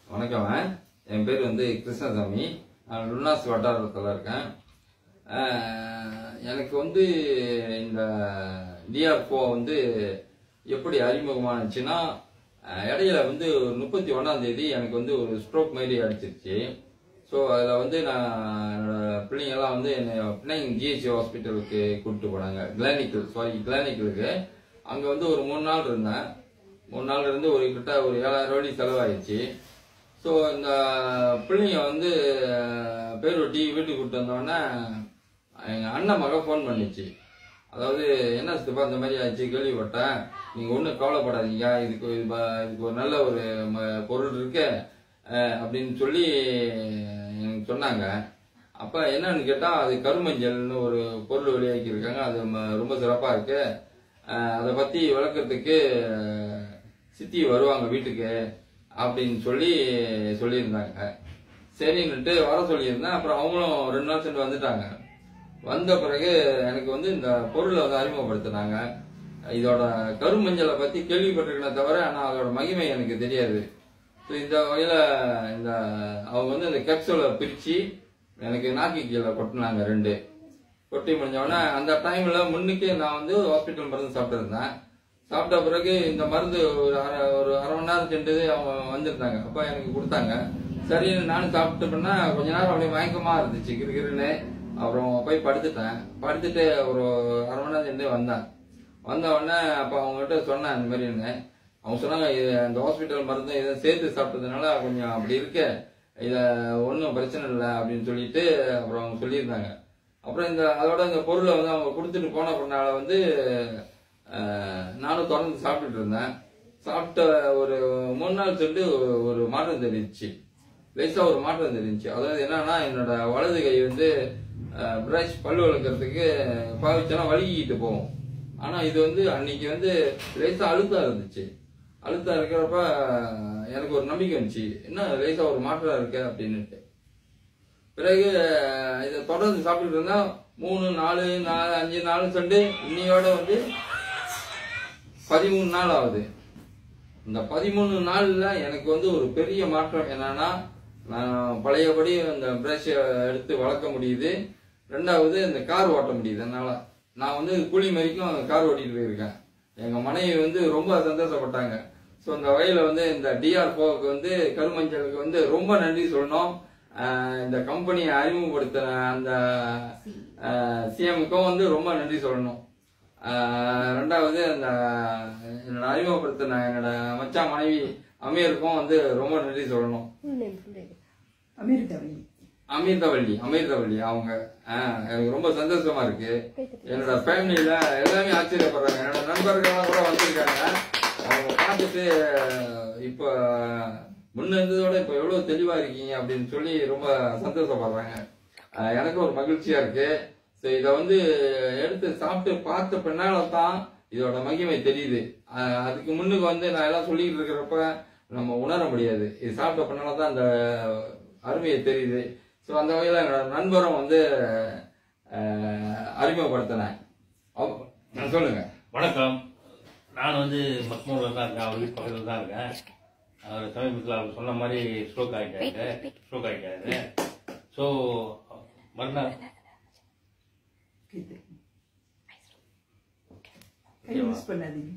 வணக்கம். என் பேர் வந்து கிருஷ்ணசாமி. நான் லுன்னாஸ் வட்டாரத்தில் இருக்கேன். எனக்கு வந்து இந்த டிஆர்4 வந்து எப்படி அறிமுகமானுச்சுன்னா, இடையில வந்து 31ஆம் தேதி எனக்கு வந்து ஒரு ஸ்ட்ரோக் மாதிரி அடிச்சிருச்சு. ஸோ அதில் வந்து நான் என்னோட பிள்ளைங்கெல்லாம் வந்து என்னை பிள்ளைங்க ஜிஹெச் ஹாஸ்பிட்டலுக்கு கூப்பிட்டு போனாங்க. கிளானிக்கலுக்கு அங்கே வந்து ஒரு 3 நாள் இருந்தேன். 3 நாள் இருந்து கிட்ட ஒரு 7000 ரூபாய் செலவாயிடுச்சு. ஸோ இந்த பிள்ளைங்க வந்து பேரொட்டி வீட்டுக்கு கூப்பிட்டு வந்தோடனே எங்கள் அண்ணன் மக ஃபோன் பண்ணிச்சு. அதாவது என்ன சித்தப்பா இந்த மாதிரி ஆச்சு, கேள்விப்பட்டேன், நீங்கள் ஒன்றும் கவலைப்படாதீங்க, இதுக்கு ஒரு நல்ல ஒரு பொருள் இருக்கு அப்படின்னு சொல்லி எனக்கு சொன்னாங்க. அப்போ என்னன்னு கேட்டால், அது கருமஞ்சள்னு ஒரு பொருள் வெளியாக்கியிருக்காங்க. அது ரொம்ப சிறப்பாக இருக்கு. அதை பற்றி விளக்கறதுக்கு சித்தி வருவாங்க வீட்டுக்கு அப்படின்னு சொல்லியிருந்தாங்க. சரின்னுட்டு வர சொல்லியிருந்தேன். அப்புறம் அவங்களும் 2 நாள் சென்று வந்துட்டாங்க. வந்த பிறகு எனக்கு வந்து இந்த பொருளை வந்து அறிமுகப்படுத்தினாங்க. இதோட கருமஞ்சளை பற்றி கேள்விப்பட்டிருக்கேனே தவிர, ஆனால் அதோட மகிமை எனக்கு தெரியாது. ஸோ இந்த வகையில் அவங்க வந்து இந்த கேப்சூலை பிரித்து எனக்கு நாக்கி கீழே கொட்டினாங்க. 2 கொட்டி முடிஞ்சவொடனே அந்த டைமில் முன்னுக்கே நான் வந்து ஹாஸ்பிட்டல் மருந்து சாப்பிட்டுருந்தேன். சாப்பிட்ட பிறகு இந்த மருந்து ஒரு அரை மணி நேரம் சென்று அவங்க வந்திருந்தாங்க. அப்போ எனக்கு கொடுத்தாங்க. சரின்னு நானும் சாப்பிட்டு பண்ணா கொஞ்ச நேரம் அப்படியே மயக்கமாக இருந்துச்சு, கிருன்னு. அப்புறம் போய் படுத்துட்டேன். படுத்துட்டு ஒரு அரை மணி நேரம் சென்று வந்த உடனே அப்போ அவங்ககிட்ட சொன்னேன் இந்த மாதிரின்னு. அவங்க சொன்னாங்க, இந்த ஹாஸ்பிட்டல் மருந்து இதை சேர்த்து சாப்பிட்டதுனால கொஞ்சம் அப்படி இருக்கு, இதை ஒன்றும் பிரச்சனை இல்லை அப்படின்னு சொல்லிட்டு அப்புறம் அவங்க சொல்லியிருந்தாங்க. அப்புறம் அதோட இந்த பொருளை வந்து அவங்க கொடுத்துட்டு போன பின்னால வந்து நானும் தொடர்ந்து சாப்பிட்டுட்டு இருந்தேன். சாப்பிட்ட ஒரு 3 நாள் சொல்லிட்டு ஒரு மாற்றம் தெரிஞ்சிச்சு, லேசாக ஒரு மாற்றம் தெரிஞ்சிச்சு. அதாவது என்னன்னா, என்னோட வலது கை வந்து பிரஷ் பல்லு வளர்க்கறதுக்கு பாவிச்சோன்னா வலிக்கிட்டு போகும். ஆனால் இது வந்து அன்னைக்கு வந்து லேசாக அழுத்தம் இருந்துச்சு. அழுத்தம் இருக்கிறப்ப எனக்கு ஒரு நம்பிக்கை இருந்துச்சு, என்ன லேசாக ஒரு மாற்றம் இருக்கு அப்படின்னுட்டு. பிறகு இதை தொடர்ந்து சாப்பிட்டுட்டு இருந்தா 3, 4, 5 நாள் சென்று இன்னையோட வந்து 13 நாள் ஆகுது. இந்த 13 நாள்ல எனக்கு வந்து ஒரு பெரிய மாற்றம் என்னன்னா, நான் பழையபடி இந்த பிரஷ் எடுத்து வளர்க்க முடியுது. 2வது இந்த கார் ஓட்ட முடியுது. அதனால நான் வந்து கூலி வரைக்கும் கார் ஓட்டிட்டு போயிருக்கேன். எங்க மனைவி வந்து ரொம்ப சந்தோஷப்பட்டாங்க. ஸோ இந்த வகையில வந்து இந்த டிஆர்4க்கு வந்து கருமஞ்சளுக்கு வந்து ரொம்ப நன்றி சொல்லணும். இந்த கம்பெனியை அறிமுகப்படுத்தின அந்த சிஎம்முக்கும் வந்து ரொம்ப நன்றி சொல்லணும். 2வது அந்த என்னோட அறிமுகப்படுத்தின என்னோட மச்சான் மனைவி அமீருக்கும் வந்து ரொம்ப நன்றி சொல்லணும். அமிர்தவள்ளி அவங்க எனக்கு ரொம்ப சந்தோஷமா இருக்கு. என்னோட ஃபேமிலியில எல்லாமே ஆச்சரியப்படுறாங்க. என்னோட நண்பர்கள்லாம் கூட வந்திருக்காங்க. அவங்க பார்த்துட்டு இப்ப முன்ன இருந்ததோட இப்ப எவ்வளவு தெளிவா இருக்கீங்க அப்படின்னு சொல்லி ரொம்ப சந்தோஷப்படுறாங்க. எனக்கு ஒரு மகிழ்ச்சியா இருக்கு. ஸோ இதை வந்து எடுத்து சாப்பிட்டு பார்த்த பின்னால தான் இதோட மகிமை தெரியுது. அதுக்கு முன்னுக்கு வந்து நான் எல்லாம் சொல்லிக்கிட்டு இருக்கிறப்ப நம்ம உணர முடியாது. இது சாப்பிட்ட பின்னால தான் அந்த அருமையை தெரியுது. ஸோ அந்த வகையில் என்னோட நண்பரும் வந்து அறிமுகப்படுத்தினேன். சொல்லுங்க. வணக்கம். நான் வந்து மக்மூரில் தான் இருக்கேன். அவர் வீட்டு பக்கத்தில் தான் இருக்கேன். அவர் சமீபத்தில் அவர் சொன்ன மாதிரி ஸ்ட்ரோக் ஆகிட்டாரு. ஸோ மறுநாள் யூஸ் பண்ணாதீங்க.